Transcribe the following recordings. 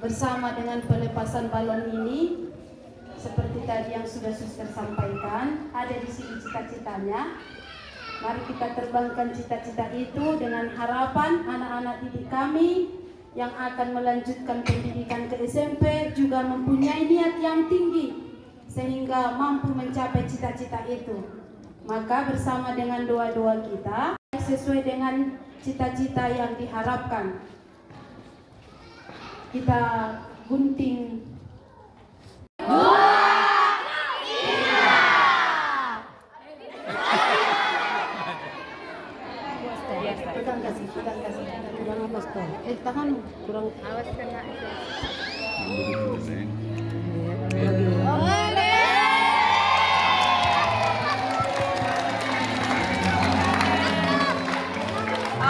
bersama dengan pelepasan balon ini, seperti tadi yang sudah suster sampaikan, ada di sini cita-citanya. Mari kita terbangkan cita-cita itu dengan harapan anak-anak didik kami yang akan melanjutkan pendidikan ke SMP juga mempunyai niat yang tinggi sehingga mampu mencapai cita-cita itu. Maka bersama dengan doa-doa kita sesuai dengan cita-cita yang diharapkan, kita gunting. Pegang kasih. Kurang awas tuh. Tangan kurang. Awas kena itu.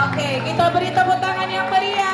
Oke, kita beri tepuk tangan yang meriah.